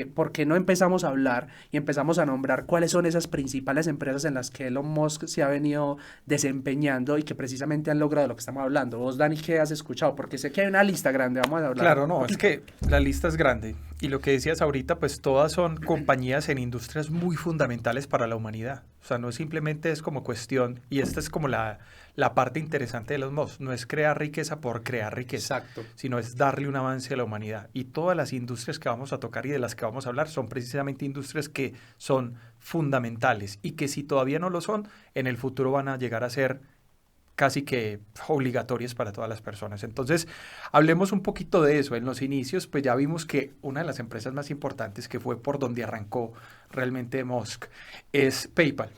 ¿por qué no empezamos a hablar y empezamos a nombrar cuáles son esas principales empresas en las que Elon Musk se ha venido desempeñando y que precisamente han logrado lo que estamos hablando? Vos, Dani, ¿qué has escuchado? Porque sé que hay una lista grande, vamos a hablar Claro, un no, es poquito. que la lista es grande y lo que decías ahorita, pues todas son compañías en industrias muy fundamentales para la humanidad. O sea, no simplemente es como cuestión, y esta es como la parte interesante de los MOS, no es crear riqueza por crear riqueza, Exacto. sino es darle un avance a la humanidad. Y todas las industrias que vamos a tocar y de las que vamos a hablar son precisamente industrias que son fundamentales y que si todavía no lo son, en el futuro van a llegar a ser casi que obligatorias para todas las personas. Entonces, hablemos un poquito de eso. En los inicios, pues ya vimos que una de las empresas más importantes que fue por donde arrancó realmente Musk es PayPal.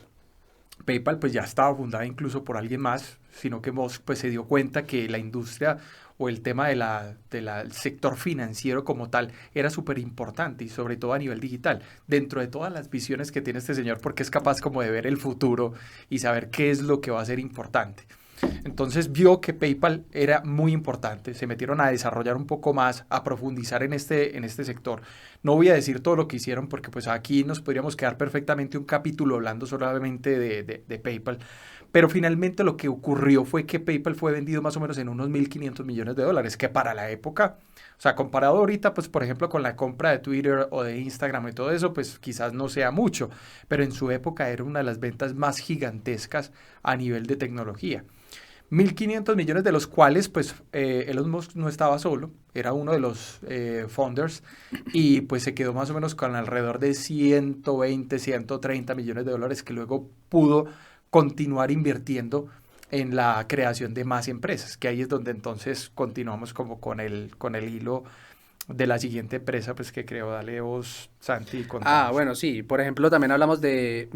PayPal pues ya estaba fundada incluso por alguien más, sino que Musk pues se dio cuenta que la industria o el tema del sector financiero como tal era súper importante y sobre todo a nivel digital, dentro de todas las visiones que tiene este señor, porque es capaz como de ver el futuro y saber qué es lo que va a ser importante. Entonces vio que PayPal era muy importante, se metieron a desarrollar un poco más, a profundizar en este sector. No voy a decir todo lo que hicieron porque pues aquí nos podríamos quedar perfectamente un capítulo hablando solamente de PayPal, pero finalmente lo que ocurrió fue que PayPal fue vendido más o menos en unos 1.500 millones de dólares, que para la época, o sea, comparado ahorita, pues por ejemplo con la compra de Twitter o de Instagram y todo eso, pues quizás no sea mucho, pero en su época era una de las ventas más gigantescas a nivel de tecnología. 1.500 millones de los cuales, pues, Elon Musk no estaba solo, era uno de los founders y pues se quedó más o menos con alrededor de 120, 130 millones de dólares que luego pudo continuar invirtiendo en la creación de más empresas, que ahí es donde entonces continuamos como con el hilo de la siguiente empresa pues que creó. Dale vos, Santi, y Ah, contanos. bueno, sí. Por ejemplo, también hablamos de...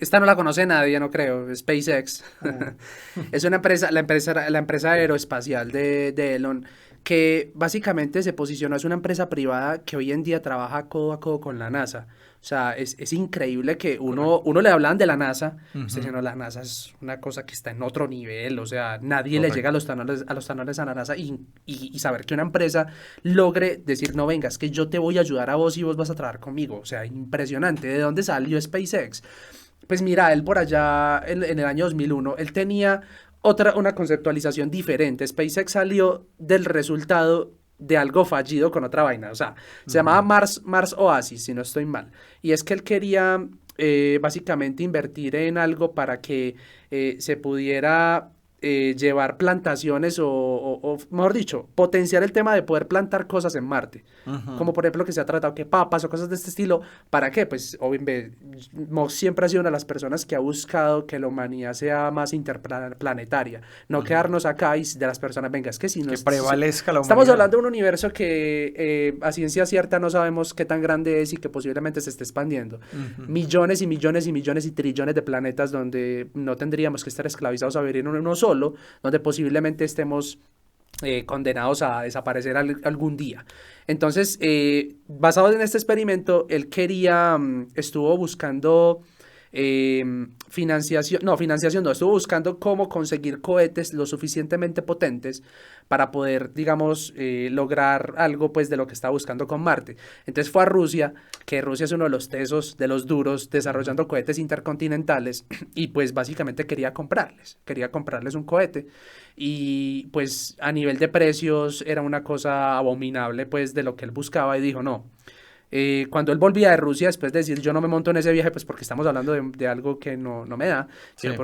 Esta no la conoce nadie, no creo. SpaceX. Uh, Es una empresa, la empresa aeroespacial de Elon, que básicamente se posicionó, es una empresa privada que hoy en día trabaja codo a codo con la NASA. O sea, es increíble que Correcto. uno le hablan de la NASA, usted dice, Ujú. no, la NASA es una cosa que está en otro nivel, o sea, nadie le llega Correcto. a los talones a la NASA y saber que una empresa logre decir, no, venga, es que yo te voy a ayudar a vos y vos vas a trabajar conmigo. O sea, impresionante. ¿De dónde salió SpaceX? Pues mira, él por allá en el año 2001, él tenía una conceptualización diferente. SpaceX salió del resultado de algo fallido con otra vaina. O sea, se llamaba Ujú. Mars Oasis, si no estoy mal. Y es que él quería básicamente invertir en algo para que se pudiera llevar plantaciones o, mejor dicho, potenciar el tema de poder plantar cosas en Marte. Ujú. Como por ejemplo que se ha tratado que papas o cosas de este estilo. ¿Para qué? Pues obviamente Mox siempre ha sido una de las personas que ha buscado que la humanidad sea más interplanetaria. No Ujú. quedarnos acá y de las personas, venga, es que si no Que prevalezca la estamos humanidad. hablando de un universo que a ciencia cierta no sabemos qué tan grande es y que posiblemente se esté expandiendo. Ujú. Millones y millones y millones y trillones de planetas donde no tendríamos que estar esclavizados a vivir en uno solo, donde posiblemente estemos condenados a desaparecer algún día. Entonces, basado en este experimento, él quería, estuvo buscando financiación no, estuvo buscando cómo conseguir cohetes lo suficientemente potentes para poder, digamos, lograr algo pues de lo que estaba buscando con Marte. Entonces fue a Rusia, que Rusia es uno de los tesos, de los duros, Ujú. desarrollando cohetes intercontinentales y pues básicamente quería comprarles un cohete y pues a nivel de precios era una cosa abominable pues de lo que él buscaba y dijo no. Cuando él volvía de Rusia, después de decir yo no me monto en ese viaje, pues porque estamos hablando de algo que no me da, sino Sí.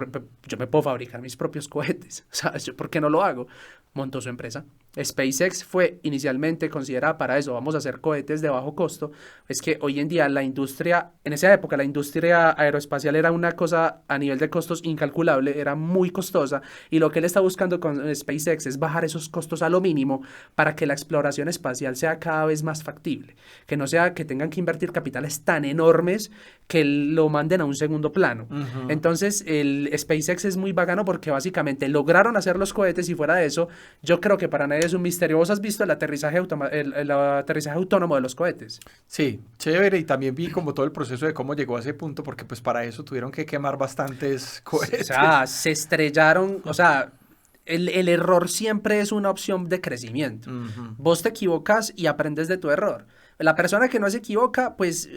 yo me puedo fabricar mis propios cohetes. O sea, ¿por qué no lo hago? Montó su empresa. SpaceX fue inicialmente considerada para eso, vamos a hacer cohetes de bajo costo. Es que hoy en día la industria, en esa época la industria aeroespacial era una cosa a nivel de costos incalculable, era muy costosa y lo que él está buscando con SpaceX es bajar esos costos a lo mínimo para que la exploración espacial sea cada vez más factible, que no sea que tengan que invertir capitales tan enormes que lo manden a un segundo plano. Ujú. Entonces, el SpaceX es muy bacano porque básicamente lograron hacer los cohetes y fuera de eso, yo creo que para nadie es un misterio. ¿Vos has visto el aterrizaje autónomo de los cohetes? Sí, chévere. Y también vi como todo el proceso de cómo llegó a ese punto, porque pues para eso tuvieron que quemar bastantes O sea, cohetes. se estrellaron, o sea, el error siempre es una opción de crecimiento. Vos te equivocas y aprendes de tu error. La persona que no se equivoca, pues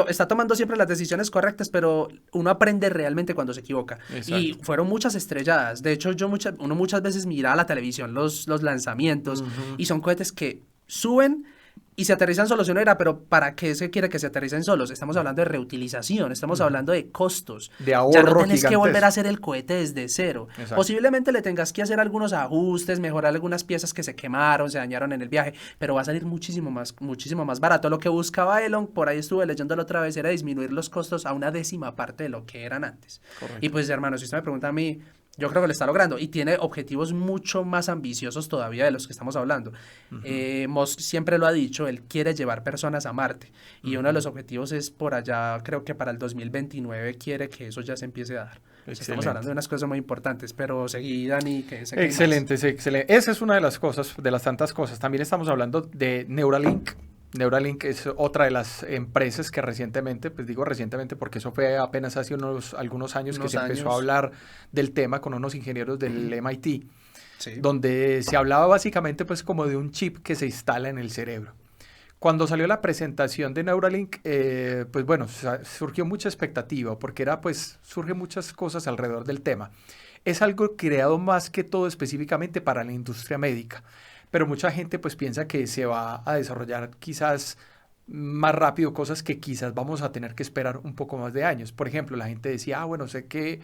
está tomando siempre las decisiones correctas, pero uno aprende realmente cuando se equivoca. Exacto. Y fueron muchas estrelladas. De hecho, uno muchas veces mira a la televisión los lanzamientos y son cohetes que suben y se aterrizan solos. Y uno dirá, pero ¿para qué se quiere que se aterricen solos? Estamos hablando de reutilización, estamos hablando de costos. De ahorro ya no tenés que gigantesco. volver a hacer el cohete desde cero. Exacto. Posiblemente le tengas que hacer algunos ajustes, mejorar algunas piezas que se quemaron, se dañaron en el viaje, pero va a salir muchísimo más barato. Lo que buscaba Elon, por ahí estuve leyéndolo otra vez, era disminuir los costos a 1/10 parte de lo que eran antes. Correcto. Y pues, hermano, si usted me pregunta a mí, yo creo que lo está logrando y tiene objetivos mucho más ambiciosos todavía de los que estamos hablando. Musk siempre lo ha dicho, él quiere llevar personas a Marte y uno de los objetivos es por allá, creo que para el 2029 quiere que eso ya se empiece a dar. Estamos hablando de unas cosas muy importantes, pero seguí, Dani, que sé que excelente, excelente. Esa es una de las cosas, de las tantas cosas. También estamos hablando de Neuralink. Neuralink es otra de las empresas que recientemente, pues digo recientemente porque eso fue apenas hace algunos años que se empezó a hablar del tema con unos ingenieros del MIT, sí, donde se hablaba básicamente pues como de un chip que se instala en el cerebro. Cuando salió la presentación de Neuralink, pues bueno, surgió mucha expectativa porque surgen muchas cosas alrededor del tema. Es algo creado más que todo específicamente para la industria médica. Pero mucha gente pues piensa que se va a desarrollar quizás más rápido cosas que quizás vamos a tener que esperar un poco más de años. Por ejemplo, la gente decía, bueno, sé que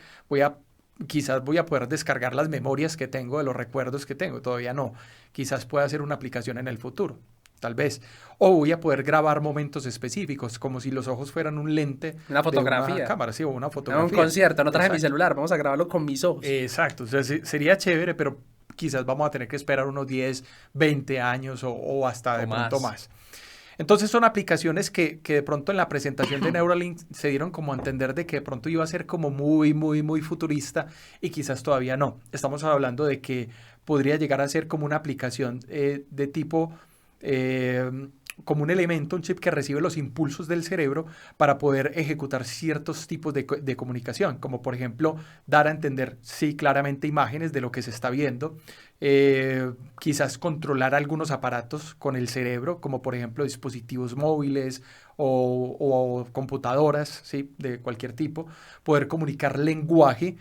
quizás voy a poder descargar las memorias que tengo de los recuerdos que tengo. Todavía no. Quizás pueda hacer una aplicación en el futuro, tal vez. O voy a poder grabar momentos específicos, como si los ojos fueran un lente. Una fotografía. De una cámara, sí, o una fotografía. Un concierto, no traje mi celular, vamos a grabarlo con mis ojos. Exacto, o sea, sería chévere, pero quizás vamos a tener que esperar unos 10, 20 años o hasta de pronto más. Entonces son aplicaciones que de pronto en la presentación de Neuralink se dieron como a entender de que de pronto iba a ser como muy, muy, muy futurista y quizás todavía no. Estamos hablando de que podría llegar a ser como una aplicación de tipo... como un elemento, un chip que recibe los impulsos del cerebro para poder ejecutar ciertos tipos de comunicación, como por ejemplo dar a entender, sí, claramente imágenes de lo que se está viendo, quizás controlar algunos aparatos con el cerebro, como por ejemplo dispositivos móviles o computadoras, sí, de cualquier tipo, poder comunicar lenguaje,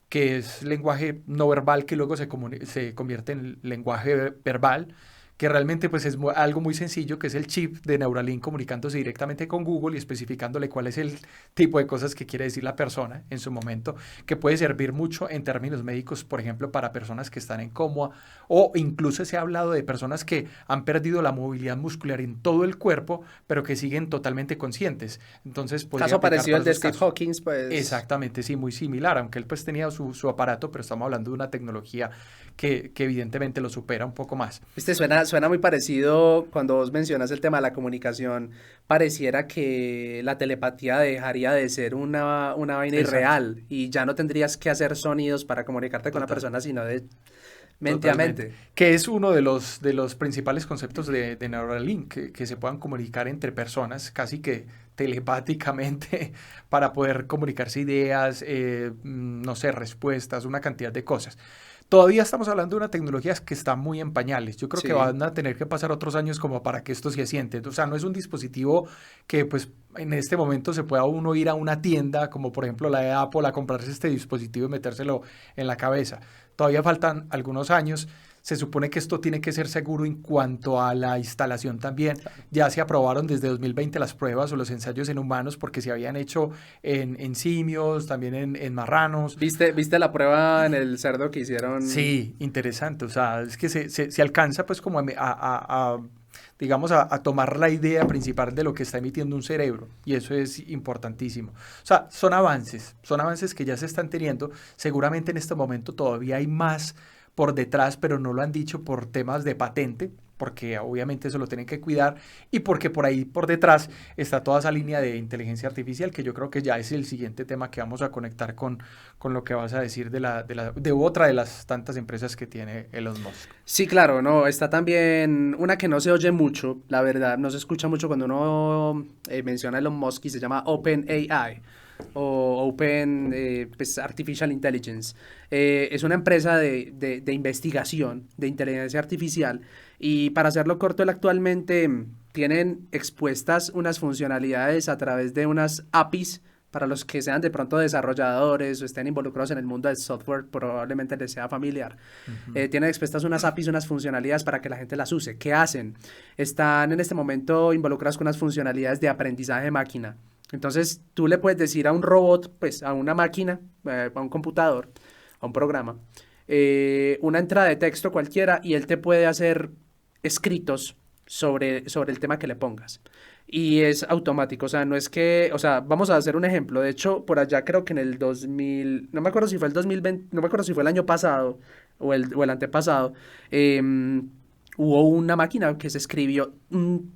que es lenguaje no verbal que luego se convierte en lenguaje verbal, que realmente pues es algo muy sencillo, que es el chip de Neuralink comunicándose directamente con Google y especificándole cuál es el tipo de cosas que quiere decir la persona en su momento, que puede servir mucho en términos médicos, por ejemplo, para personas que están en coma, o incluso se ha hablado de personas que han perdido la movilidad muscular en todo el cuerpo, pero que siguen totalmente conscientes. Entonces, caso parecido al de Steve Hawking, pues. Exactamente, sí, muy similar, aunque él pues tenía su aparato, pero estamos hablando de una tecnología que evidentemente lo supera un poco más. Viste, suena muy parecido cuando vos mencionas el tema de la comunicación. Pareciera que la telepatía dejaría de ser una vaina irreal y ya no tendrías que hacer sonidos para comunicarte con la persona, sino de mente a mente. Que es uno de los principales conceptos de Neuralink, que se puedan comunicar entre personas casi que telepáticamente para poder comunicarse ideas, no sé, respuestas, una cantidad de cosas. Todavía estamos hablando de una tecnología que está muy en pañales. Yo creo que van a tener que pasar otros años como para que esto se asiente. O sea, no es un dispositivo que pues en este momento se pueda uno ir a una tienda, como por ejemplo la de Apple, a comprarse este dispositivo y metérselo en la cabeza. Todavía faltan algunos años. Se supone que esto tiene que ser seguro en cuanto a la instalación también. Ya se aprobaron desde 2020 las pruebas o los ensayos en humanos porque se habían hecho en simios, también en marranos. ¿Viste la prueba en el cerdo que hicieron? Sí, interesante. O sea, es que se alcanza pues como digamos, a tomar la idea principal de lo que está emitiendo un cerebro, y eso es importantísimo. O sea, son avances que ya se están teniendo. Seguramente en este momento todavía hay más por detrás, pero no lo han dicho por temas de patente, porque obviamente eso lo tienen que cuidar, y porque por ahí por detrás está toda esa línea de inteligencia artificial, que yo creo que ya es el siguiente tema que vamos a conectar con lo que vas a decir de otra de las tantas empresas que tiene Elon Musk. Sí, claro, no, está también una que no se oye mucho, la verdad, no se escucha mucho cuando uno menciona Elon Musk, y se llama OpenAI. o Open pues Artificial Intelligence. Es una empresa de investigación de inteligencia artificial y para hacerlo corto, él actualmente tienen expuestas unas funcionalidades a través de unas APIs. Para los que sean de pronto desarrolladores o estén involucrados en el mundo del software, probablemente les sea familiar. Tienen expuestas unas APIs, unas funcionalidades para que la gente las use. ¿Qué hacen? Están en este momento involucrados con unas funcionalidades de aprendizaje de máquina. Entonces, tú le puedes decir a un robot, pues a una máquina, a un computador, a un programa, una entrada de texto cualquiera y él te puede hacer escritos sobre el tema que le pongas. Y es automático, o sea, no es que, o sea, vamos a hacer un ejemplo. De hecho, por allá creo que en el 2000, no me acuerdo si fue el 2020, no me acuerdo si fue el año pasado o el antepasado, hubo una máquina que se escribió,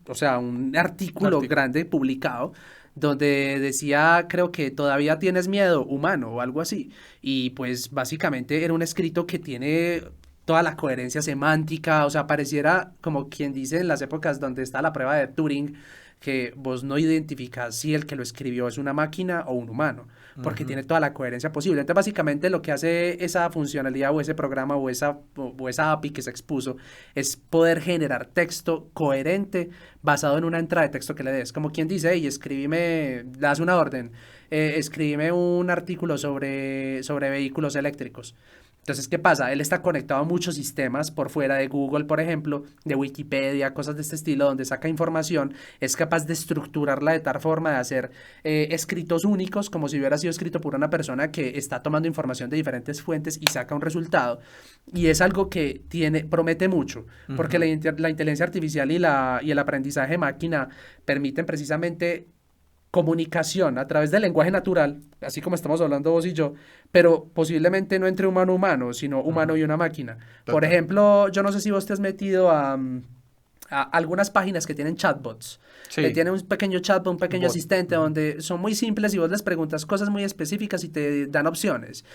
o sea, un artículo grande publicado donde decía, creo que todavía tienes miedo humano o algo así. Y pues básicamente era un escrito que tiene toda la coherencia semántica, o sea, pareciera como quien dice en las épocas donde está la prueba de Turing, que vos no identificas si el que lo escribió es una máquina o un humano, porque tiene toda la coherencia posible. Entonces, básicamente lo que hace esa funcionalidad o ese programa o esa API que se expuso es poder generar texto coherente basado en una entrada de texto que le des. Como quien dice, hey, escríbeme, le das una orden, escríbeme un artículo sobre vehículos eléctricos. Entonces, ¿qué pasa? Él está conectado a muchos sistemas por fuera de Google, por ejemplo, de Wikipedia, cosas de este estilo, donde saca información, es capaz de estructurarla de tal forma de hacer escritos únicos, como si hubiera sido escrito por una persona que está tomando información de diferentes fuentes y saca un resultado. Y es algo que promete mucho, porque la inteligencia artificial y el aprendizaje de máquina permiten precisamente comunicación a través del lenguaje natural, así como estamos hablando vos y yo, pero posiblemente no entre humano humano, sino humano y una máquina. Por ejemplo, yo no sé si vos te has metido a algunas páginas que tienen chatbots, que tienen un pequeño chatbot, un pequeño asistente, donde son muy simples y vos les preguntas cosas muy específicas y te dan opciones.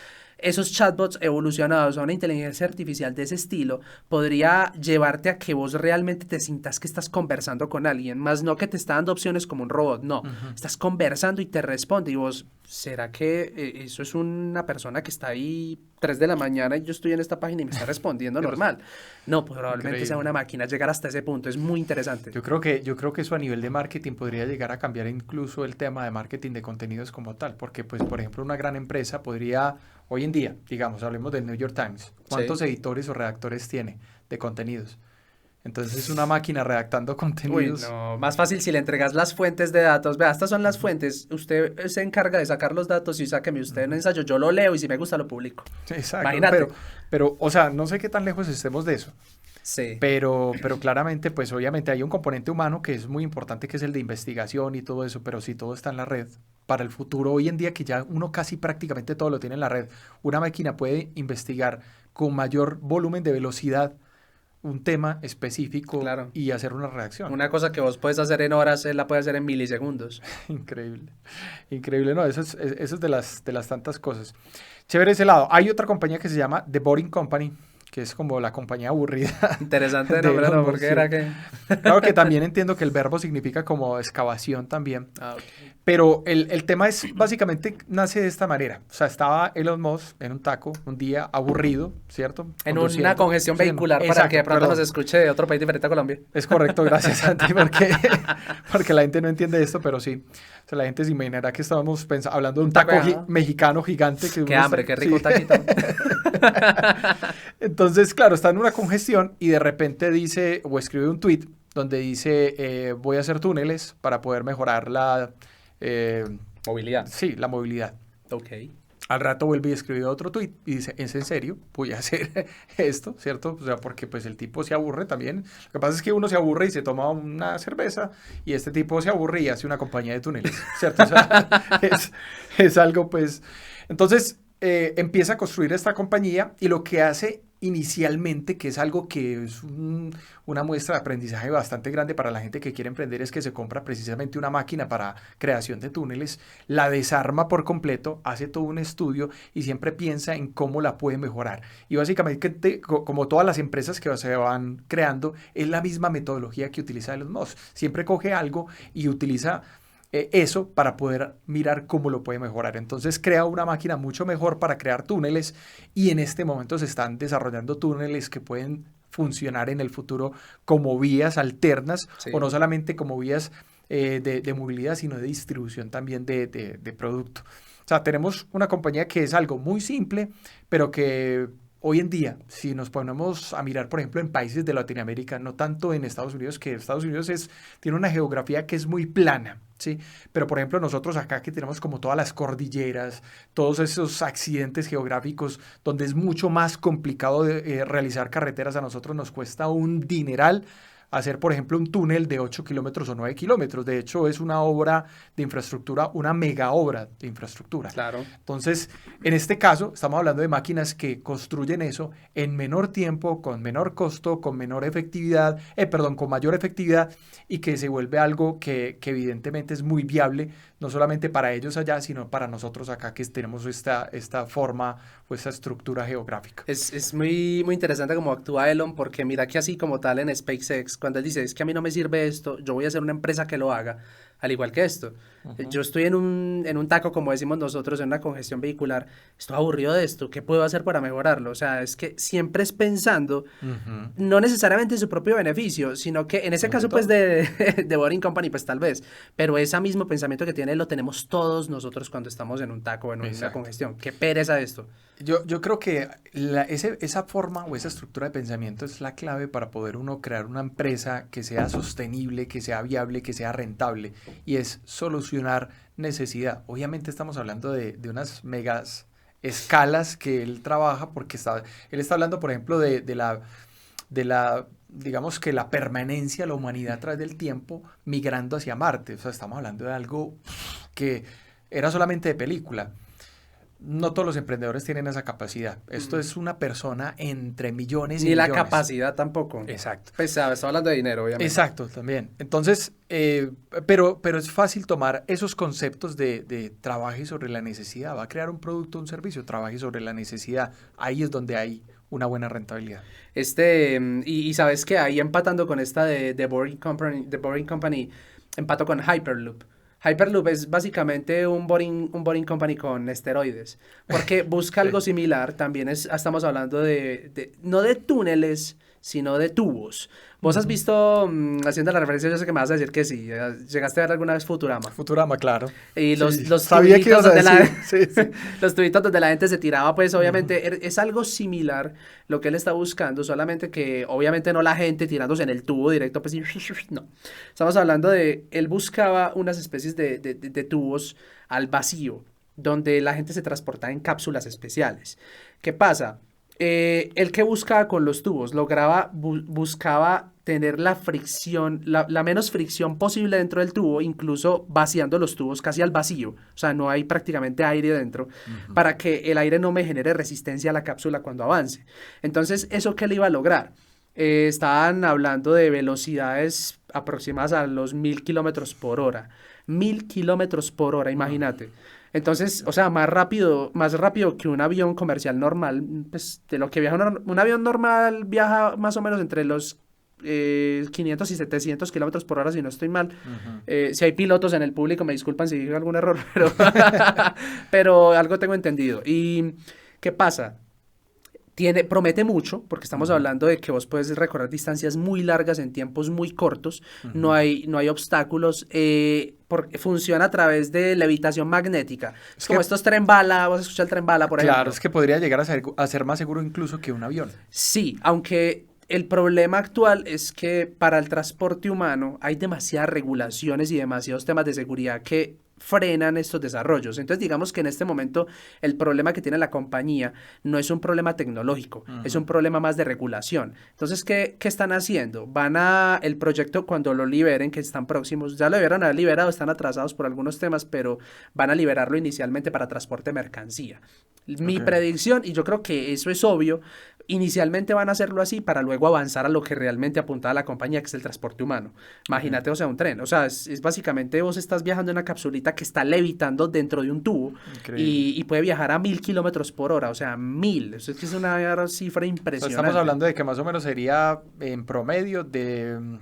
Esos chatbots evolucionados a una inteligencia artificial de ese estilo podría llevarte a que vos realmente te sientas que estás conversando con alguien, más no que te está dando opciones como un robot, no, estás conversando y te responde y vos, ¿será que eso es una persona que está ahí 3 de la mañana y yo estoy en esta página y me está respondiendo normal? No, pues probablemente sea una máquina. Llegar hasta ese punto es muy interesante. Yo creo que eso a nivel de marketing podría llegar a cambiar incluso el tema de marketing de contenidos como tal, porque pues por ejemplo una gran empresa podría hoy en día, digamos, hablemos del New York Times, ¿cuántos editores o redactores tiene de contenidos? Entonces es una máquina redactando contenidos. Uy, no, más fácil si le entregas las fuentes de datos. Vea, estas son las fuentes. Usted se encarga de sacar los datos y sáqueme usted un ensayo. Yo lo leo y si me gusta lo publico. Exacto. Imagínate. Pero, o sea, no sé qué tan lejos estemos de eso. Sí. Pero claramente, pues obviamente hay un componente humano que es muy importante, que es el de investigación y todo eso, pero si todo está en la red, para el futuro, hoy en día que ya uno casi prácticamente todo lo tiene en la red, una máquina puede investigar con mayor volumen de velocidad un tema específico y hacer una reacción. Una cosa que vos puedes hacer en horas, él la puede hacer en milisegundos. Increíble, increíble, no, eso es de las tantas cosas. Chévere ese lado. Hay otra compañía que se llama The Boring Company, que es como la compañía aburrida. Interesante de nombre, ¿no? ¿Por qué era que...? Claro que también entiendo que el verbo significa como excavación también. Okay. Pero el tema es, básicamente, nace de esta manera. O sea, estaba Elon Musk en un taco, un día aburrido, ¿cierto? En una congestión vehicular, para que de pronto nos escuche de otro país diferente a Colombia. Es correcto, gracias, Santi, porque la gente no entiende esto, pero sí. O sea, la gente se imaginará que estábamos hablando de un taco mexicano gigante. Qué hambre, qué rico taquito. Entonces, claro, está en una congestión y de repente dice, o escribe un tweet donde dice, voy a hacer túneles para poder mejorar la... movilidad. Sí, la movilidad. Ok. Al rato vuelve y escribe otro tweet y dice, ¿es en serio? Voy a hacer esto, ¿cierto? O sea, porque pues el tipo se aburre también. Lo que pasa es que uno se aburre y se toma una cerveza y este tipo se aburre y hace una compañía de túneles, ¿cierto? O sea, es algo pues... Entonces empieza a construir esta compañía y lo que hace inicialmente, que es algo que es una muestra de aprendizaje bastante grande para la gente que quiere emprender, es que se compra precisamente una máquina para creación de túneles, la desarma por completo, hace todo un estudio y siempre piensa en cómo la puede mejorar. Y básicamente, como todas las empresas que se van creando, es la misma metodología que utiliza Elon Musk. Siempre coge algo y utiliza eso para poder mirar cómo lo puede mejorar. Entonces crea una máquina mucho mejor para crear túneles y en este momento se están desarrollando túneles que pueden funcionar en el futuro como vías alternas Sí. o no solamente como vías de movilidad, sino de distribución también de producto. O sea, tenemos una compañía que es algo muy simple, pero que hoy en día, si nos ponemos a mirar, por ejemplo, en países de Latinoamérica, no tanto en Estados Unidos, que Estados Unidos tiene una geografía que es muy plana, ¿sí? Pero, por ejemplo, nosotros acá que tenemos como todas las cordilleras, todos esos accidentes geográficos, donde es mucho más complicado realizar carreteras, a nosotros nos cuesta un dineral hacer, por ejemplo, un túnel de 8 kilómetros o 9 kilómetros. De hecho, es una obra de infraestructura, una mega obra de infraestructura. Claro. Entonces, en este caso, estamos hablando de máquinas que construyen eso en menor tiempo, con menor costo, con menor efectividad, con mayor efectividad y que se vuelve algo que evidentemente es muy viable, no solamente para ellos allá, sino para nosotros acá que tenemos esta forma o esta estructura geográfica. Es muy, muy interesante cómo actúa Elon, porque mira que así como tal en SpaceX, cuando él dice, es que a mí no me sirve esto, yo voy a hacer una empresa que lo haga, al igual que esto. Yo estoy en un taco, como decimos nosotros, en una congestión vehicular, estoy aburrido de esto, ¿qué puedo hacer para mejorarlo? O sea, es que siempre es pensando, no necesariamente en su propio beneficio, sino que en ese caso, pues, de Boring Company, pues tal vez, pero ese mismo pensamiento que tiene lo tenemos todos nosotros cuando estamos en un taco, en una congestión. Qué pereza esto. Yo creo que esa forma o esa estructura de pensamiento es la clave para poder uno crear una empresa que sea sostenible, que sea viable, que sea rentable, y es solucionar necesidad. Obviamente estamos hablando de unas megas escalas que él trabaja porque él está hablando, por ejemplo, de la, digamos que la permanencia de la humanidad a través del tiempo migrando hacia Marte. O sea, estamos hablando de algo que era solamente de película. No todos los emprendedores tienen esa capacidad. Esto es una persona entre millones y Ni millones. la capacidad tampoco. Exacto. Pues, ¿sabes? Está hablando de dinero, obviamente. Exacto, también. Entonces, pero es fácil tomar esos conceptos de trabaje sobre la necesidad. Va a crear un producto o un servicio, trabaje sobre la necesidad. Ahí es donde hay una buena rentabilidad. Y sabes que ahí empatando con esta de Boring Company, empato con Hyperloop. Hyperloop es básicamente un boring company con esteroides, porque busca algo similar, también estamos hablando no de túneles, sino de tubos. Vos has visto, haciendo la referencia, yo sé que me vas a decir que sí, ¿llegaste a ver alguna vez Futurama? Futurama, claro. Y los sabía que ibas a decir. Sí. Los tubitos donde la gente se tiraba, pues obviamente es algo similar lo que él está buscando, solamente que obviamente no la gente tirándose en el tubo directo, pues no. Estamos hablando él buscaba unas especies de tubos al vacío, donde la gente se transportaba en cápsulas especiales. ¿Qué pasa? El que buscaba con los tubos, buscaba tener la fricción, la menos fricción posible dentro del tubo, incluso vaciando los tubos casi al vacío, o sea, no hay prácticamente aire dentro, para que el aire no me genere resistencia a la cápsula cuando avance. Entonces, ¿eso qué le iba a lograr? Estaban hablando de velocidades aproximadas a los 1000 kilómetros por hora. 1000 kilómetros por hora, imagínate. Entonces, o sea, más rápido que un avión comercial normal, pues de lo que viaja un avión normal viaja más o menos entre los 500 y 700 kilómetros por hora, si no estoy mal. Si hay pilotos en el público, me disculpan si digo algún error, pero algo tengo entendido. ¿Y qué pasa? Promete mucho, porque estamos hablando de que vos puedes recorrer distancias muy largas en tiempos muy cortos, no hay obstáculos, funciona a través de levitación magnética. Es como estos tren bala, vos escuchás el tren bala, por ejemplo. Claro, es que podría llegar a ser más seguro incluso que un avión. Sí, aunque el problema actual es que para el transporte humano hay demasiadas regulaciones y demasiados temas de seguridad que frenan estos desarrollos. Entonces, digamos que en este momento el problema que tiene la compañía no es un problema tecnológico, es un problema más de regulación. Entonces, ¿qué están haciendo? El proyecto cuando lo liberen, que están próximos, ya lo debieron haber liberado, están atrasados por algunos temas, pero van a liberarlo inicialmente para transporte de mercancía. Mi predicción, y yo creo que eso es obvio, inicialmente van a hacerlo así para luego avanzar a lo que realmente apuntaba la compañía, que es el transporte humano. Imagínate, o sea, un tren. O sea, es básicamente vos estás viajando en una capsulita que está levitando dentro de un tubo y puede viajar a 1000 kilómetros por hora, o sea, 1000. Eso es que es una cifra impresionante. Estamos hablando de que más o menos sería en promedio de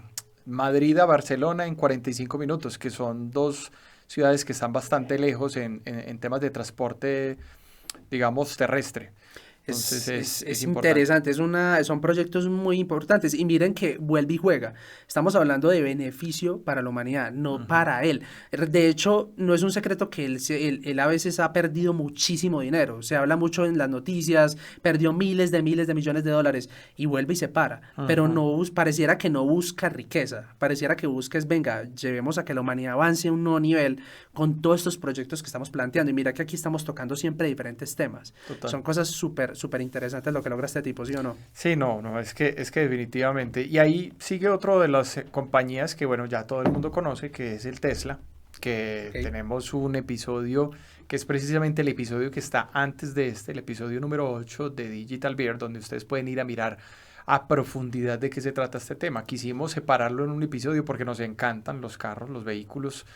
Madrid a Barcelona en 45 minutos, que son ciudades que están bastante lejos en temas de transporte, digamos, terrestre. Entonces Es importante. interesante, son proyectos muy importantes y miren que vuelve y juega. Estamos hablando de beneficio para la humanidad, no Ujú. para él. De hecho, no es un secreto que él a veces ha perdido muchísimo dinero. Se habla mucho en las noticias, perdió miles de millones de dólares y vuelve y se para. Pero Ujú. no pareciera que no busca riqueza, pareciera que busca es, venga, llevemos a que la humanidad avance a un nuevo nivel con todos estos proyectos que estamos planteando. Y mira que aquí estamos tocando siempre diferentes temas. Total. Son cosas súper interesantes lo que logra este tipo, ¿sí o no? Sí, no, es que definitivamente. Y ahí sigue otro de las compañías que, bueno, ya todo el mundo conoce, que es el Tesla, que Ok. tenemos un episodio que es precisamente el episodio que está antes de este, el episodio número 8 de Digital Bear, donde ustedes pueden ir a mirar a profundidad de qué se trata este tema. Quisimos separarlo en un episodio porque nos encantan los carros, los vehículos,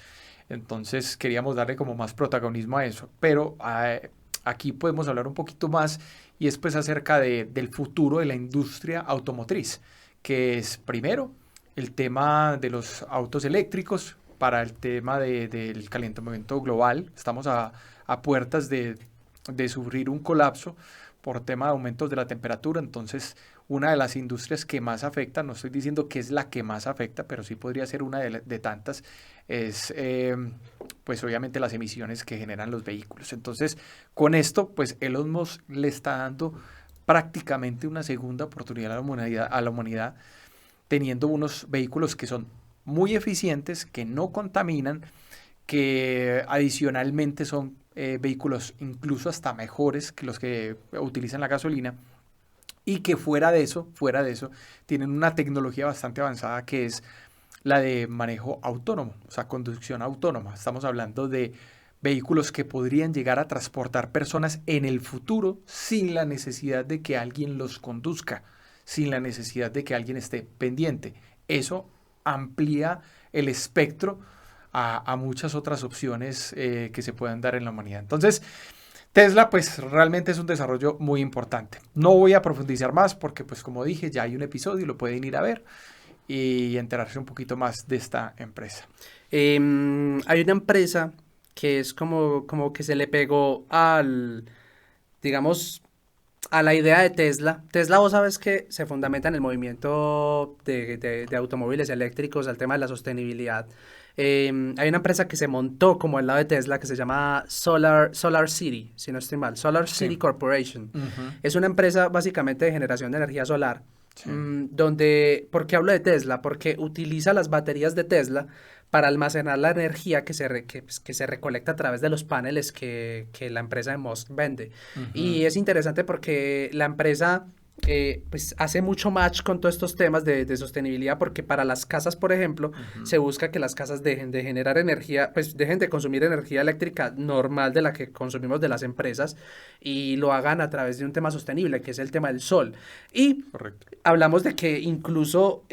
entonces queríamos darle como más protagonismo a eso, pero aquí podemos hablar un poquito más y es pues acerca del futuro de la industria automotriz, que es primero el tema de los autos eléctricos para el tema del calentamiento global. Estamos a puertas de sufrir un colapso por tema de aumentos de la temperatura, entonces una de las industrias que más afecta, no estoy diciendo que es la que más afecta, pero sí podría ser una de tantas, es pues obviamente las emisiones que generan los vehículos. Entonces, con esto, pues Elon Musk le está dando prácticamente una segunda oportunidad a la humanidad, teniendo unos vehículos que son muy eficientes, que no contaminan, que adicionalmente son vehículos incluso hasta mejores que los que utilizan la gasolina y que fuera de eso, tienen una tecnología bastante avanzada que es la de manejo autónomo, o sea, conducción autónoma. Estamos hablando de vehículos que podrían llegar a transportar personas en el futuro sin la necesidad de que alguien los conduzca, sin la necesidad de que alguien esté pendiente. Eso amplía el espectro a muchas otras opciones que se puedan dar en la humanidad. Entonces, Tesla, pues realmente es un desarrollo muy importante. No voy a profundizar más porque, pues como dije, ya hay un episodio, lo pueden ir a ver y enterarse un poquito más de esta empresa. Hay una empresa que es como que se le pegó digamos, a la idea de Tesla. Tesla, vos sabes que se fundamenta en el movimiento de automóviles eléctricos, al tema de la sostenibilidad. Hay una empresa que se montó como al lado de Tesla que se llama Solar City, si no estoy mal, Solar Sí. City Corporation. Ujú. Es una empresa básicamente de generación de energía solar, Sí. donde, ¿por qué hablo de Tesla? Porque utiliza las baterías de Tesla para almacenar la energía que se recolecta a través de los paneles que la empresa de Musk vende. Ujú. Y es interesante porque la empresa pues hace mucho match con todos estos temas de sostenibilidad porque para las casas, por ejemplo, Ujú. se busca que las casas dejen de generar energía, pues dejen de consumir energía eléctrica normal de la que consumimos de las empresas y lo hagan a través de un tema sostenible, que es el tema del sol. Y Correcto. hablamos de que incluso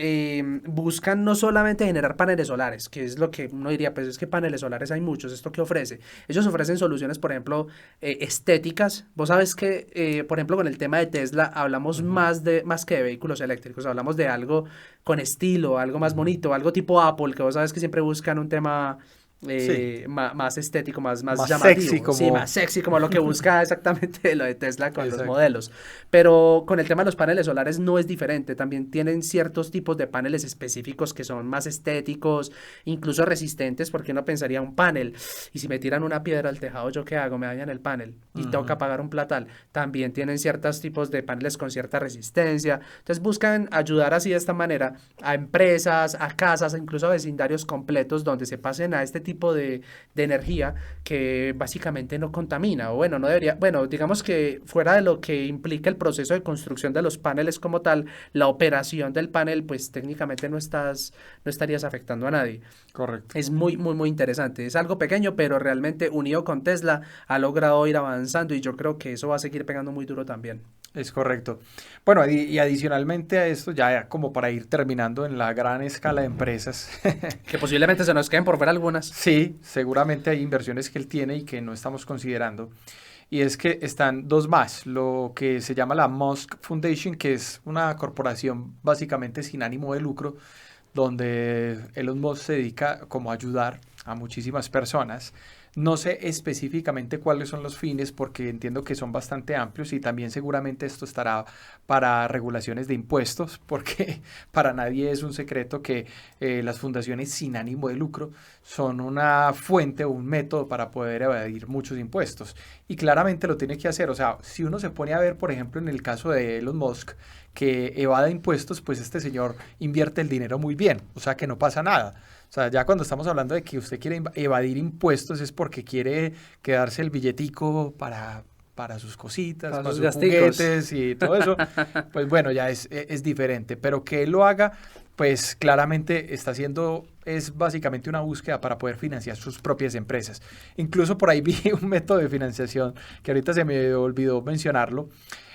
buscan no solamente generar paneles solares, que es lo que uno diría, pues es que paneles solares hay muchos, ¿esto qué ofrece? Ellos ofrecen soluciones, por ejemplo, estéticas. Vos sabes que, por ejemplo, con el tema de Tesla hablamos Ujú. más que de vehículos eléctricos, hablamos de algo con estilo, algo más Ujú. bonito, algo tipo Apple, que vos sabes que siempre buscan un tema Sí, más estético, más más sexy llamativo, sí, más como... sexy, como lo que busca exactamente lo de Tesla con los Exacto. modelos. Pero con el tema de los paneles solares no es diferente, también tienen ciertos tipos de paneles específicos que son más estéticos, incluso resistentes, porque uno pensaría un panel, y si me tiran una piedra al tejado, ¿yo qué hago? Me dañan el panel y Ujú. toca pagar un platal. También tienen ciertos tipos de paneles con cierta resistencia, entonces buscan ayudar así de esta manera a empresas, a casas, incluso a vecindarios completos donde se pasen a este tipo de energía que básicamente no contamina, o bueno, no debería, bueno, digamos que fuera de lo que implica el proceso de construcción de los paneles como tal, la operación del panel, pues técnicamente no estarías afectando a nadie. Correcto. Es muy interesante. Es algo pequeño, pero realmente unido con Tesla ha logrado ir avanzando y yo creo que eso va a seguir pegando muy duro también. Es correcto. Bueno, y adicionalmente a esto, ya como para ir terminando en la gran escala de empresas, Que posiblemente se nos queden por fuera algunas. sí, seguramente hay inversiones que él tiene y que no estamos considerando. Y es que están dos más, lo que se llama la Musk Foundation, que es una corporación básicamente sin ánimo de lucro, donde Elon Musk se dedica como a ayudar a muchísimas personas. No sé específicamente cuáles son los fines porque entiendo que son bastante amplios y también seguramente esto estará para regulaciones de impuestos porque para nadie es un secreto que las fundaciones sin ánimo de lucro son una fuente o un método para poder evadir muchos impuestos y claramente lo tiene que hacer. O sea, si uno se pone a ver, por ejemplo, en el caso de Elon Musk, que evade impuestos, pues este señor invierte el dinero muy bien, o sea que no pasa nada. O sea, ya cuando estamos hablando de que usted quiere evadir impuestos es porque quiere quedarse el billetico para sus cositas, para sus juguetes y todo eso, pues bueno, ya es diferente. Pero que él lo haga, pues claramente está haciendo, es básicamente una búsqueda para poder financiar sus propias empresas. Incluso por ahí vi un método de financiación que ahorita se me olvidó mencionarlo,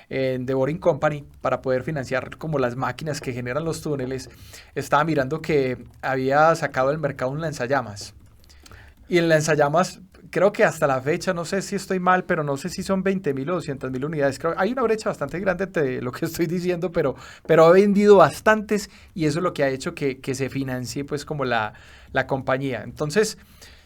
en The Boring Company, para poder financiar como las máquinas que generan los túneles. Estaba mirando que había sacado del mercado un lanzallamas. Y el lanzallamas, creo que hasta la fecha, no sé si estoy mal, pero no sé si son 20.000 o 200.000 unidades. Creo que hay una brecha bastante grande entre lo que estoy diciendo, pero ha vendido bastantes y eso es lo que ha hecho que se financie pues como la compañía. Entonces,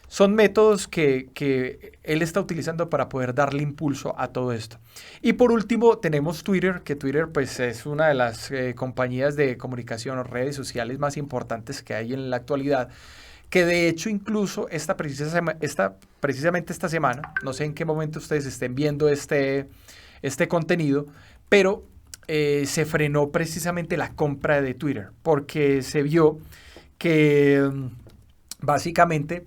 son métodos que él está utilizando para poder darle impulso a todo esto. Y por último tenemos Twitter, que Twitter pues es una de las compañías de comunicación o redes sociales más importantes que hay en la actualidad, que de hecho incluso precisamente esta semana, no sé en qué momento ustedes estén viendo este contenido, pero se frenó precisamente la compra de Twitter, porque se vio que básicamente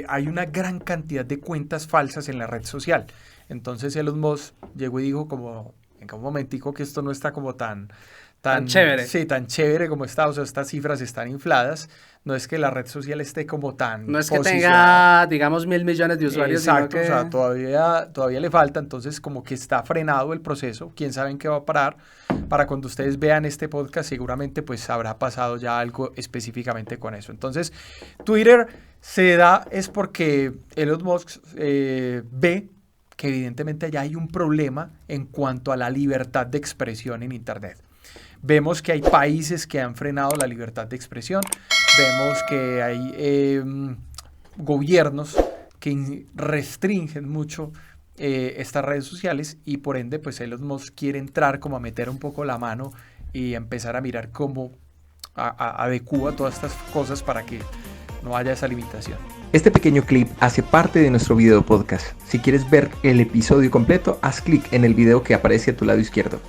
hay una gran cantidad de cuentas falsas en la red social. Entonces Elon Musk llegó y dijo como, en un momentico que esto no está como tan chévere. Sí, tan chévere como está, o sea, estas cifras están infladas. No es que la red social esté como tan no es que tenga, digamos, 1.000 millones de usuarios. Exacto, sino que... o sea, todavía le falta, entonces como que está frenado el proceso, quién sabe en qué va a parar. Para cuando ustedes vean este podcast, seguramente pues habrá pasado ya algo específicamente con eso. Entonces, Twitter se da es porque Elon Musk ve que evidentemente allá hay un problema en cuanto a la libertad de expresión en Internet. Vemos que hay países que han frenado la libertad de expresión, vemos que hay gobiernos que restringen mucho estas redes sociales y por ende pues Elon Musk quiere entrar como a meter un poco la mano y empezar a mirar cómo adecua todas estas cosas para que no haya esa limitación. Este pequeño clip hace parte de nuestro video podcast. Si quieres ver el episodio completo, haz clic en el video que aparece a tu lado izquierdo.